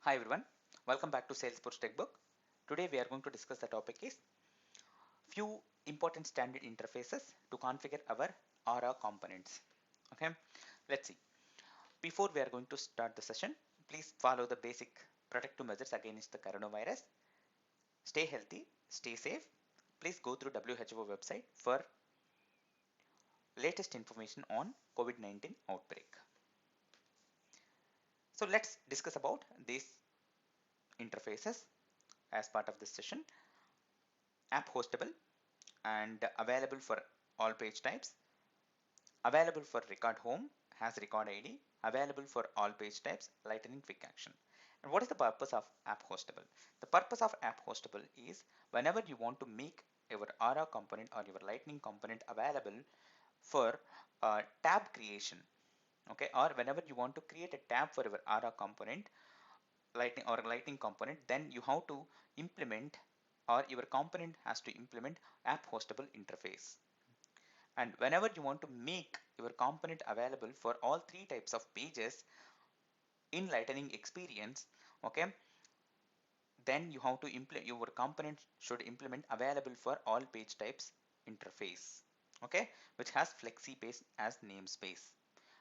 Hi everyone, welcome back to Salesforce Textbook. Today we are going to discuss the topic is few important standard interfaces to configure our Aura components. Okay, let's see. Before we are going to start the session, please follow the basic protective measures against the coronavirus. Stay healthy, stay safe. Please go through WHO website for latest information on COVID-19 outbreak. So let's discuss about these interfaces as part of this session. App hostable and available for all page types, available for record home, has record ID, available for all page types, lightning quick action. And what is the purpose of app hostable? The purpose of app hostable is whenever you want to make your Aura component or your lightning component available for tab creation, okay, or whenever you want to create a tab for your Aura component, lightning component, then you have to implement, or your component has to implement app hostable interface. And whenever you want to make your component available for all three types of pages in lightning experience, okay, then you have to implement, your component should implement available for all page types interface, okay, which has flexi page as namespace.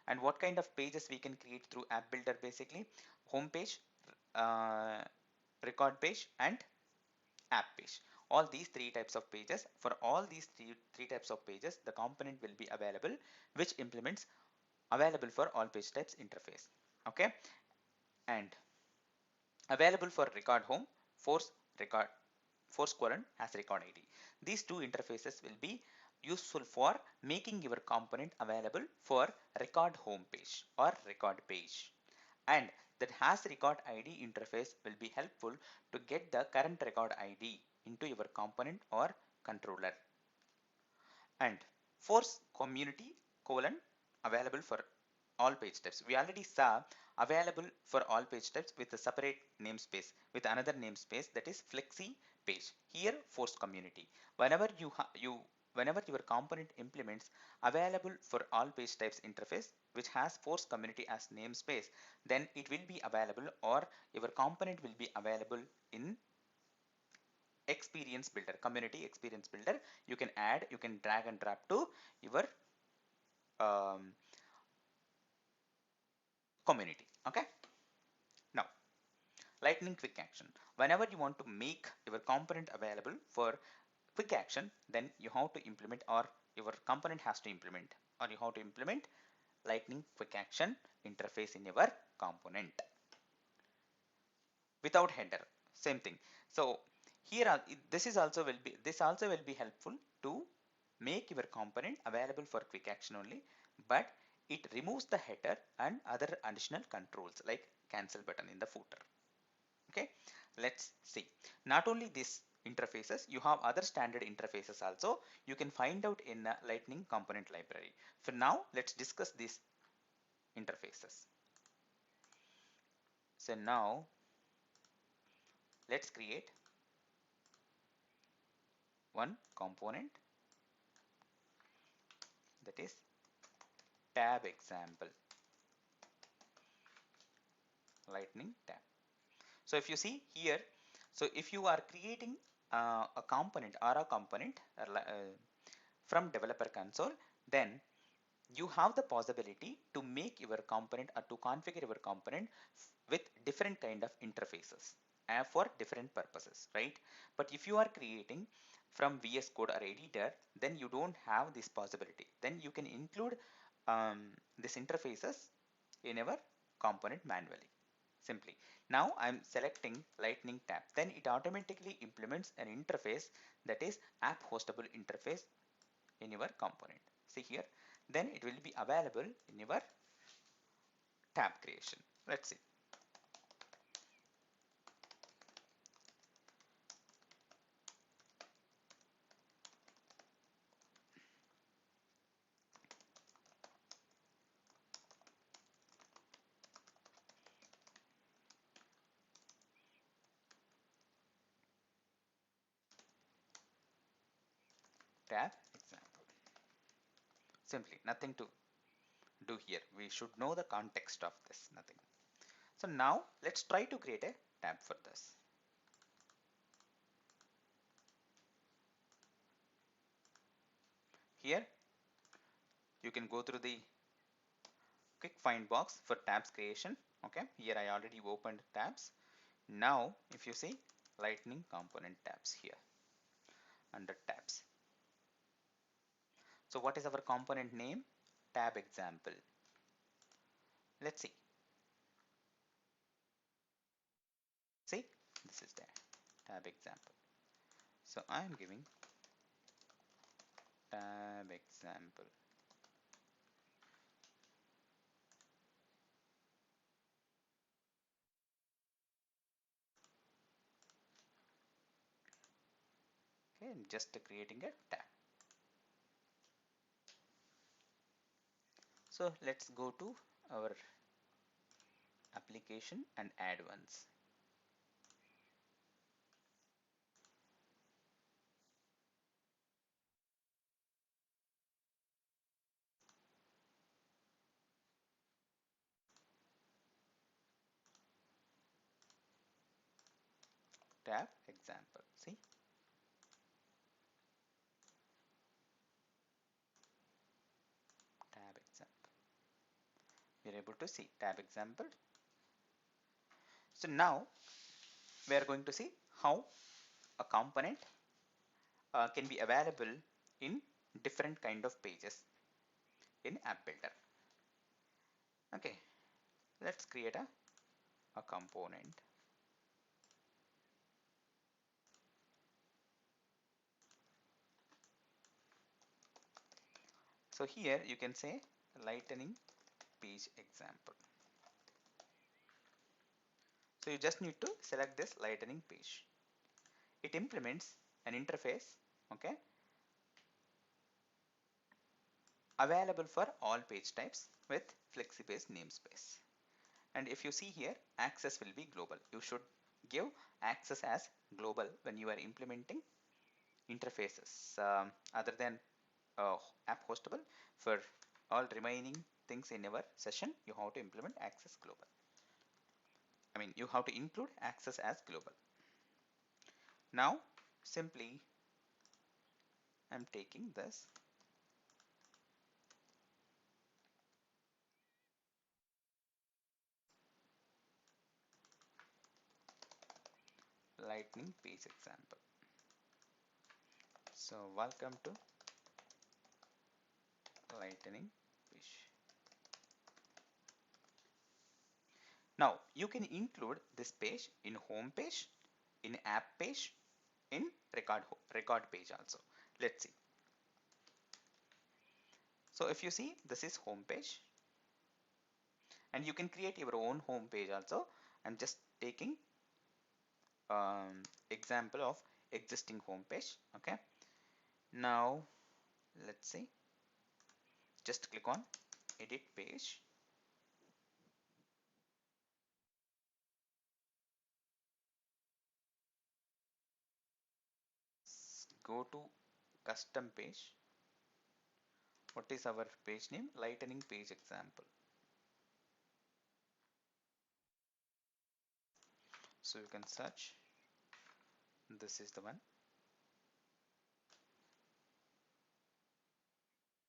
And what kind of pages we can create through app builder? Basically home page, uh, record page and app page. All these three types of pages, for all these three types of pages, the component will be available, which implements available for all page types interface. Okay, and available for record home, force record, force colon has record ID. These two interfaces will be useful for making your component available for record home page or record page. And that has record ID interface will be helpful to get the current record ID into your component or controller. And force community colon available for all page types. We already saw available for all page types with a separate namespace, with another namespace, that is flexi page. Here force community. Whenever whenever your component implements available for all page types interface, which has force community as namespace, then it will be available, or your component will be available in experience builder, community experience builder. You can add, you can drag and drop to your um, community. Okay, now lightning quick action. Whenever you want to make your component available for quick action, then you have to implement, or your component has to implement, or you have to implement lightning quick action interface in your component without header. Same thing. So here this also will be helpful to make your component available for quick action only, but it removes the header and other additional controls like cancel button in the footer. Okay, let's see. Not only these interfaces, you have other standard interfaces also you can find out in lightning component library. For now, let's discuss these interfaces. So now let's create one component, that is tab example, lightning tab. So if you see here, so if you are creating a component or a component from developer console, then you have the possibility to make your component or to configure your component with different kind of interfaces for different purposes, right? But if you are creating from VS Code or editor, then you don't have this possibility. Then you can include these interfaces in your component manually. Simply. Now I'm selecting lightning tab. Then it automatically implements an interface, that is app hostable interface in your component. See here, then it will be available in your tab creation. Let's see. Tab example. Simply nothing to do here. We should know the context of this, nothing. So now let's try to create a tab for this. Here you can go through the quick find box for tabs creation. Okay, here I already opened tabs. Now if you see lightning component tabs here under tabs. So what is our component name? Tab example. Let's see. See, this is the tab example. So I am giving tab example. Okay, I'm just creating a tab. So let's go to our application and add ones. Tab example. See, tab example. We're able to see tab example. So now we are going to see how a component can be available in different kind of pages in app builder. Okay, let's create a component. So here you can say lightning page example. So you just need to select this lightning page. It implements an interface, okay, available for all page types with FlexiBase namespace. And if you see here, access will be global. You should give access as global when you are implementing interfaces other than app hostable. For all remaining things in our session, you have to implement access global. I mean, you have to include access as global. Now, simply I'm taking this lightning page example. So welcome to lightning page. Now you can include this page in home page, in app page, in record page also. Let's see. So if you see, this is home page, and you can create your own home page also. I'm just taking example of existing home page. Okay, now let's see, just click on edit page. Go to custom page. What is our page name? Lightning page example. So you can search, this is the one.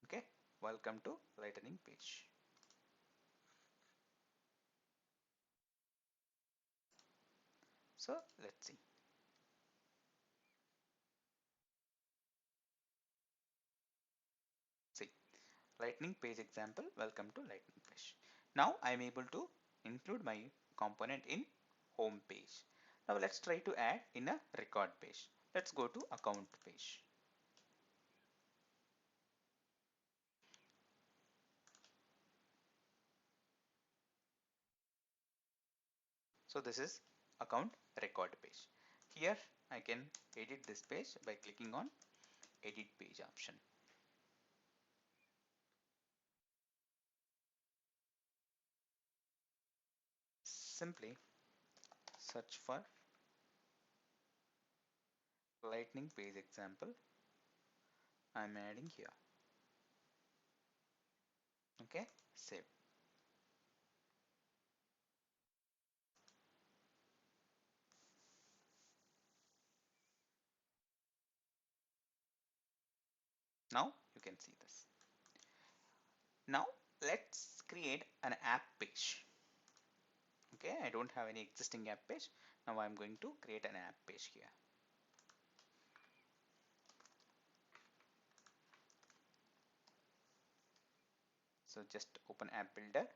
Okay, welcome to lightning page. So let's see. See, lightning page example, welcome to lightning page. Now I am able to include my component in home page. Now let's try to add in a record page. Let's go to account page. So this is account record page. Here I can edit this page by clicking on edit page option. Simply search for lightning page example. I'm adding here. Okay, save. Now you can see this. Now let's create an app page. Okay, I don't have any existing app page. Now I'm going to create an app page here. So just open app builder.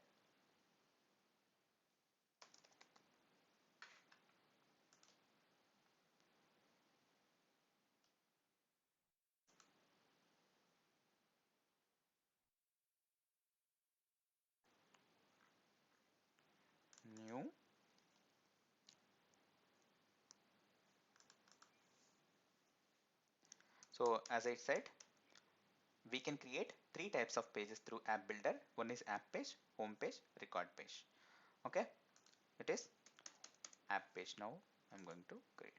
New. So as I said, we can create three types of pages through app builder. One is app page, home page, record page. Okay, it is app page. Now I'm going to create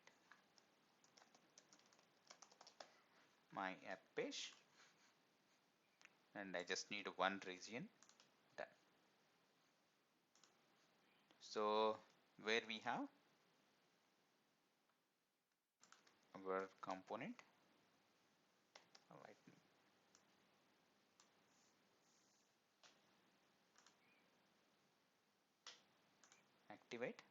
my app page and I just need one region. Done. So where we have our component, lightning, activate,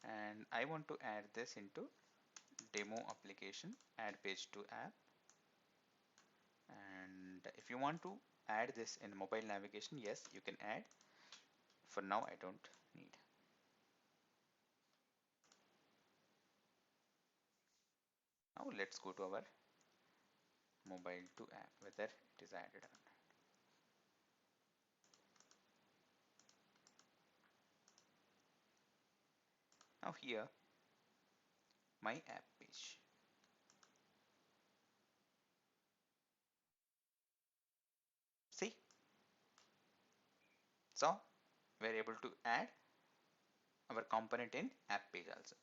and I want to add this into demo application, add page to app. And if you want to add this in mobile navigation, yes, you can add. For now I don't need. Now let's go to our mobile to app, whether it is added or not. Now here my app page. See, so we're able to add our component in app page also.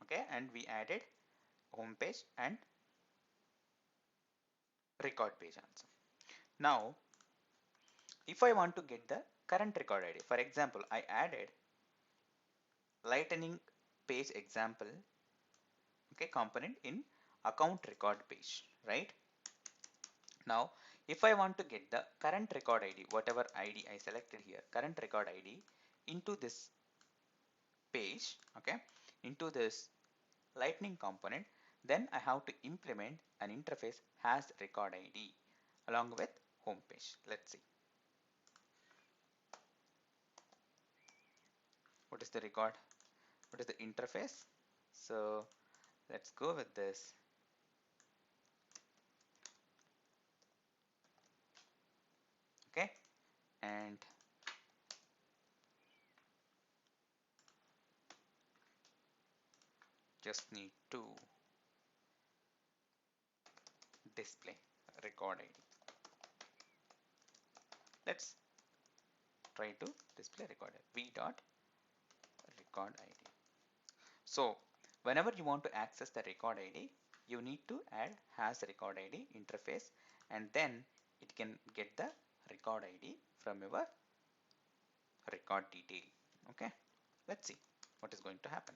Okay, and we added home page and record page also. Now if I want to get the current record ID, for example, I added lightning page example, okay, component in account record page, right? Now if I want to get the current record ID, whatever ID I selected here, current record ID into this page, okay, into this lightning component, then I have to implement an interface has record ID along with home page. Let's see what is the record, what is the interface. So let's go with this. Okay, and just need to display record ID. Let's try to display record v dot record ID. So whenever you want to access the record ID, you need to add has record ID interface, and then it can get the record ID from your record detail. Okay, let's see what is going to happen.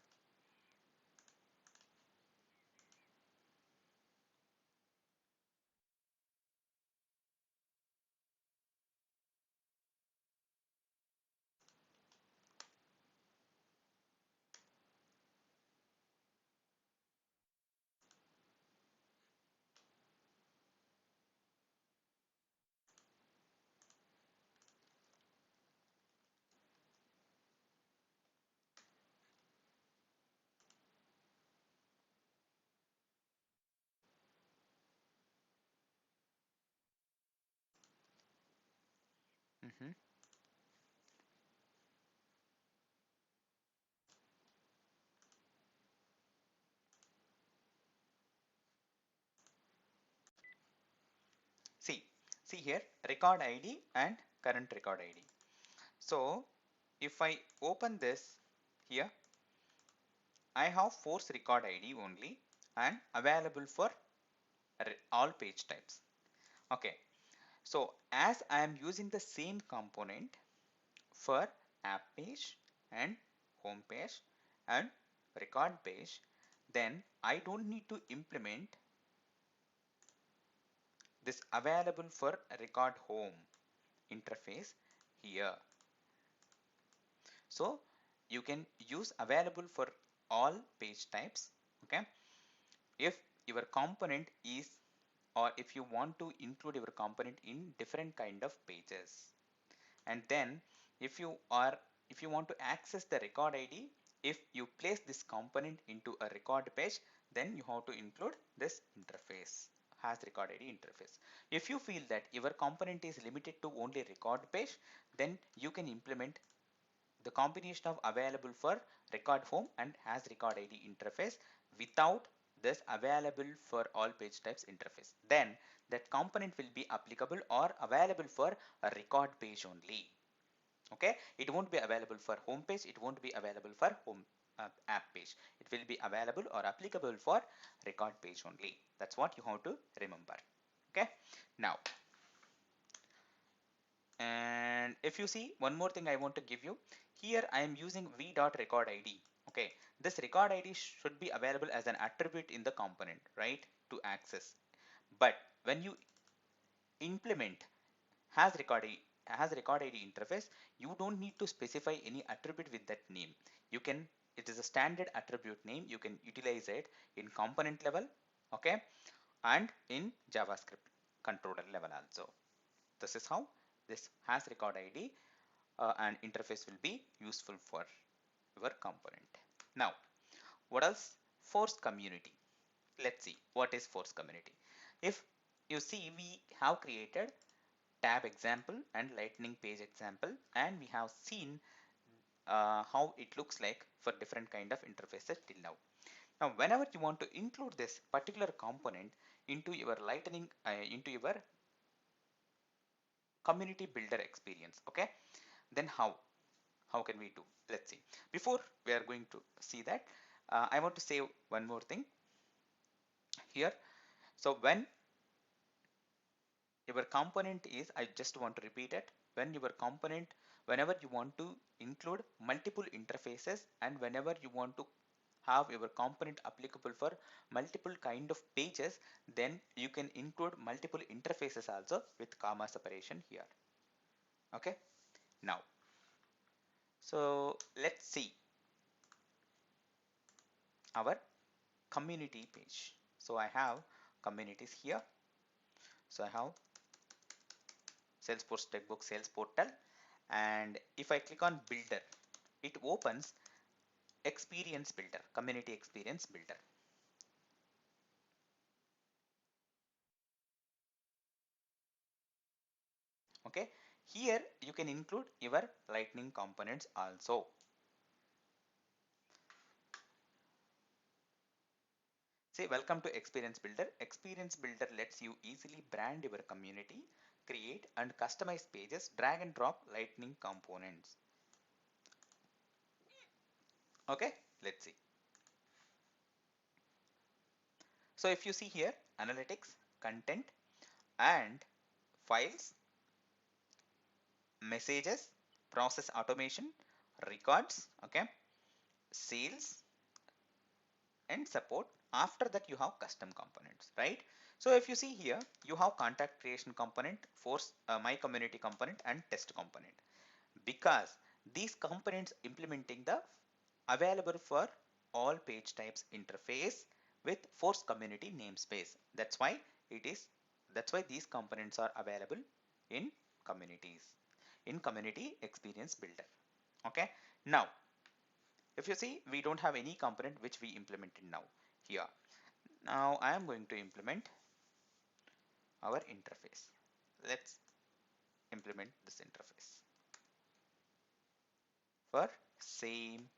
Mm-hmm. See here record ID and current record ID. So if I open this here, I have force record ID only and available for all page types. Okay, so as I am using the same component for app page and home page and record page, then I don't need to implement this available for record home interface here. So you can use available for all page types. Okay, if your component is, or if you want to include your component in different kind of pages, and then if you want to access the record ID, if you place this component into a record page, then you have to include this interface, has record ID interface. If you feel that your component is limited to only record page, then you can implement the combination of available for record home and has record ID interface without this available for all page types interface. Then that component will be applicable or available for a record page only. Okay, it won't be available for home page, it won't be available for home app page. It will be available or applicable for record page only. That's what you have to remember. Okay, now, and if you see, one more thing I want to give you here, I am using v.recordID. Okay, this record ID should be available as an attribute in the component, right, to access. But when you implement has record ID interface, you don't need to specify any attribute with that name. You can, it is a standard attribute name, you can utilize it in component level, okay, and in JavaScript controller level also. This is how this has record ID and interface will be useful for your component. Now, what else? Force community. Let's see what is force community. If you see, we have created tab example and lightning page example, and we have seen how it looks like for different kind of interfaces till now. Now, whenever you want to include this particular component into your lightning, into your community builder experience, okay, then how can we do? Let's see. Before we are going to see that, I want to say one more thing here. So when your component is, I just want to repeat it, when your component, whenever you want to include multiple interfaces and whenever you want to have your component applicable for multiple kind of pages, then you can include multiple interfaces also with comma separation here. Okay, now, so let's see our community page. So I have communities here. So I have Salesforce Textbook Sales Portal, and if I click on Builder, it opens Experience Builder, Community Experience Builder. Okay, here you can include your lightning components also. Say, welcome to Experience Builder. Experience Builder lets you easily brand your community, create and customize pages, drag and drop lightning components. Okay, let's see. So if you see here, analytics, content and files, messages, process automation, records, okay, sales and support. After that you have custom components, right? So if you see here, you have contact creation component, force my community component and test component, because these components implementing the available for all page types interface with force community namespace. That's why these components are available in communities, in community experience builder. Okay, now if you see, we don't have any component which we implemented now here. Now I am going to implement our interface. Let's implement this interface for same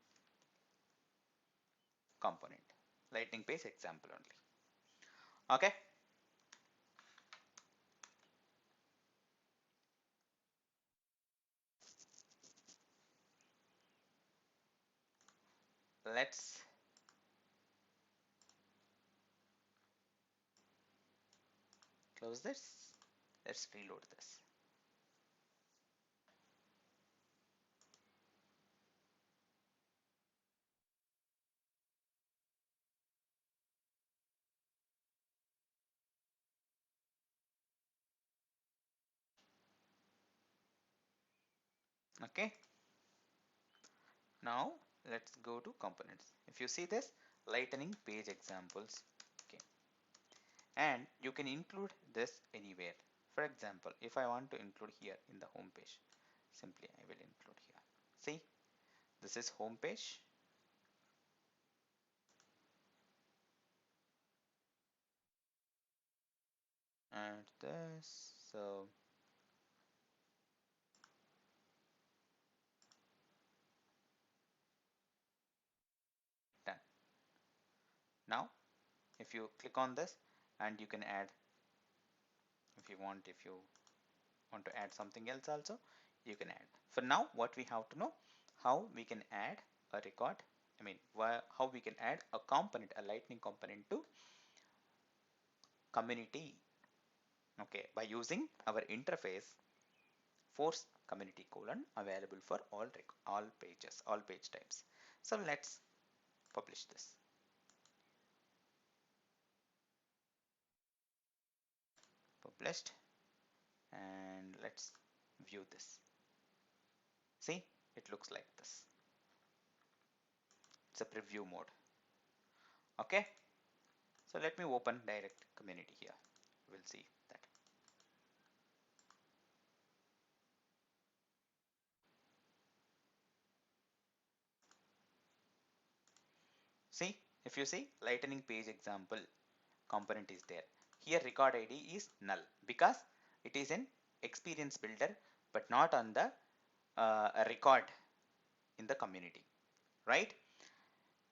component, lightning page example only. Okay, let's close this. Let's reload this. Okay, now let's go to components. If you see this, lightning page examples. Okay, and you can include this anywhere. For example, if I want to include here in the home page, simply I will include here. See, this is home page, and this, so done. Now if you click on this, and you can add, if you want to add something else also, you can add. For now, what we have to know, how we can add a record, how we can add a component, a lightning component to community. Okay, by using our interface force community colon available for all pages, all page types. So let's publish this. Published, and let's view this. See, it looks like this. It's a preview mode. Okay, so let me open direct community here. We'll see that. See, if you see, lightning page example component is there. Here record ID is null because it is an experience builder but not on the record in the community, right?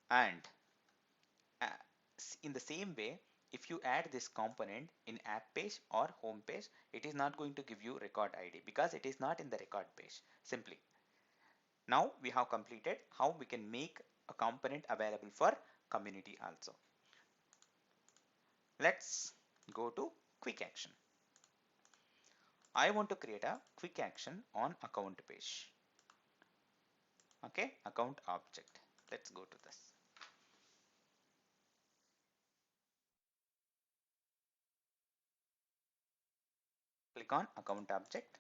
And uh, in the same way, if you add this component in app page or home page, it is not going to give you record ID because it is not in the record page. Simply, now we have completed how we can make a component available for community also. Let's go to quick action. I want to create a quick action on account page. Okay, account object. Let's go to this. Click on account object.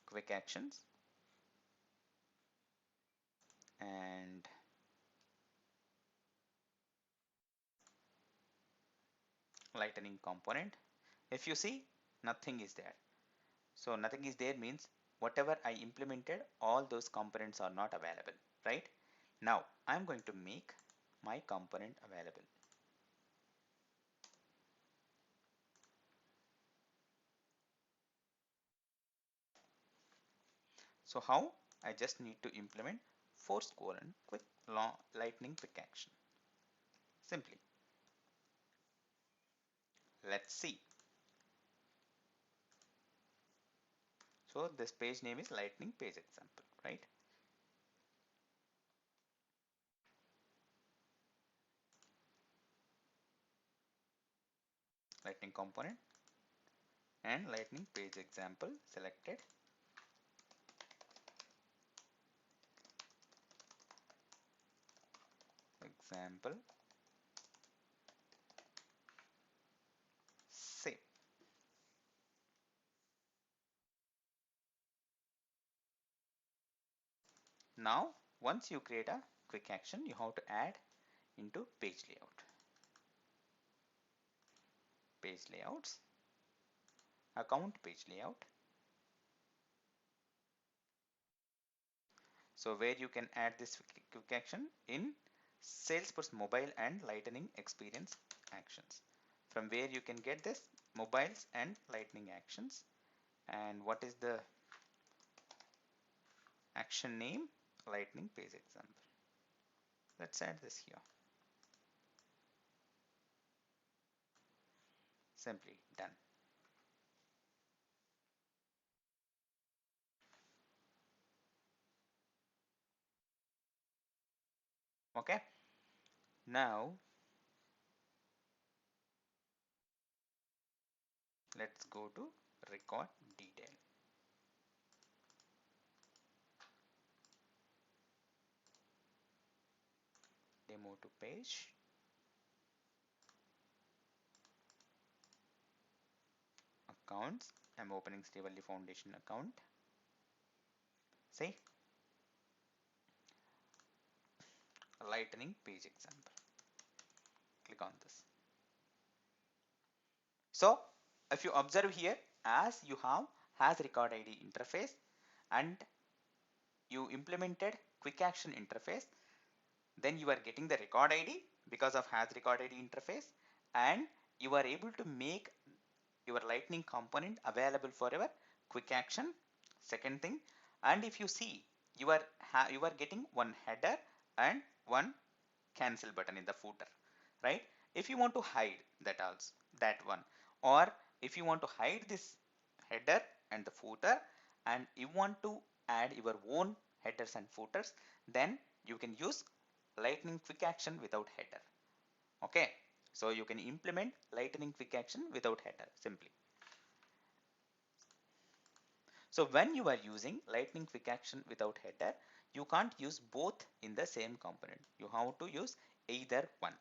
Quick actions. And lightning component. If you see, nothing is there. So nothing is there means whatever I implemented, all those components are not available, right? Now I'm going to make my component available. So how? I just need to implement force colon quick lightning quick action. Simply. Let's see. So this page name is lightning page example, right? Lightning component and lightning page example selected. Example. Save. Now once you create a quick action, you have to add into page layout. Page layouts, account page layout. So where you can add this quick action in Salesforce mobile and lightning experience actions. From where you can get this mobiles and lightning actions. And what is the action name? Lightning page example. Let's add this here. Simply done. Okay. Now let's go to record detail. Demo to page. accounts. I'm opening Srivalli Foundation account. See, lightning page example. Click on this. So if you observe here, as you have has record ID interface and you implemented quick action interface, then you are getting the record ID because of has record ID interface, and you are able to make your lightning component available for your quick action. Second thing, and if you see, you are getting one header and one cancel button in the footer, right? If you want to hide that also, that one, or if you want to hide this header and the footer and you want to add your own headers and footers, then you can use lightning quick action without header. Okay, so you can implement lightning quick action without header simply. So when you are using lightning quick action without header, you can't use both in the same component. You have to use either one.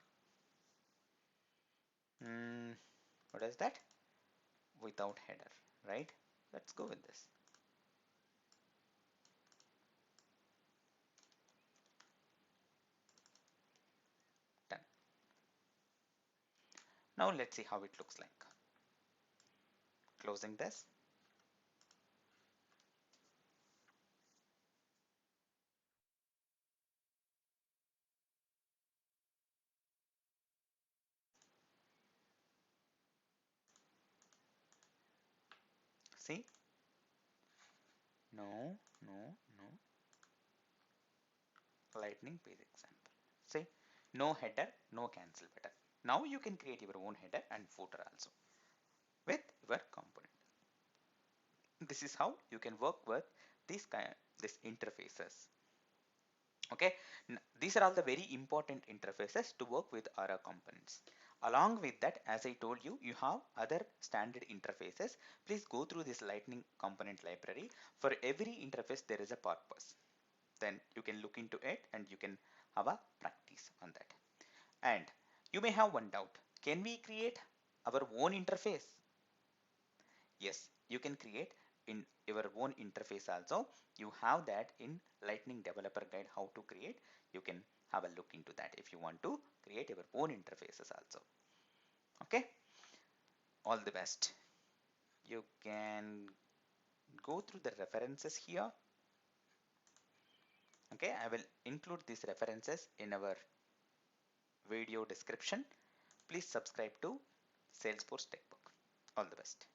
What is that? Without header, right? Let's go with this. Done. Now let's see how it looks like. Closing this. See? No, no, no. Lightning page example. See? No header, no cancel button. Now you can create your own header and footer also with your component. This is how you can work with these interfaces. Okay, these are all the very important interfaces to work with Aura components. Along with that, as I told you, you have other standard interfaces. Please go through this lightning component library. For every interface there is a purpose. Then you can look into it and you can have a practice on that. And you may have one doubt, can we create our own interface? Yes, you can create in your own interface also. You have that in Lightning Developer Guide how to create. You can have a look into that if you want to create your own interfaces also. Okay, all the best. You can go through the references here. Okay, I will include these references in our video description. Please subscribe to Salesforce Textbook. All the best.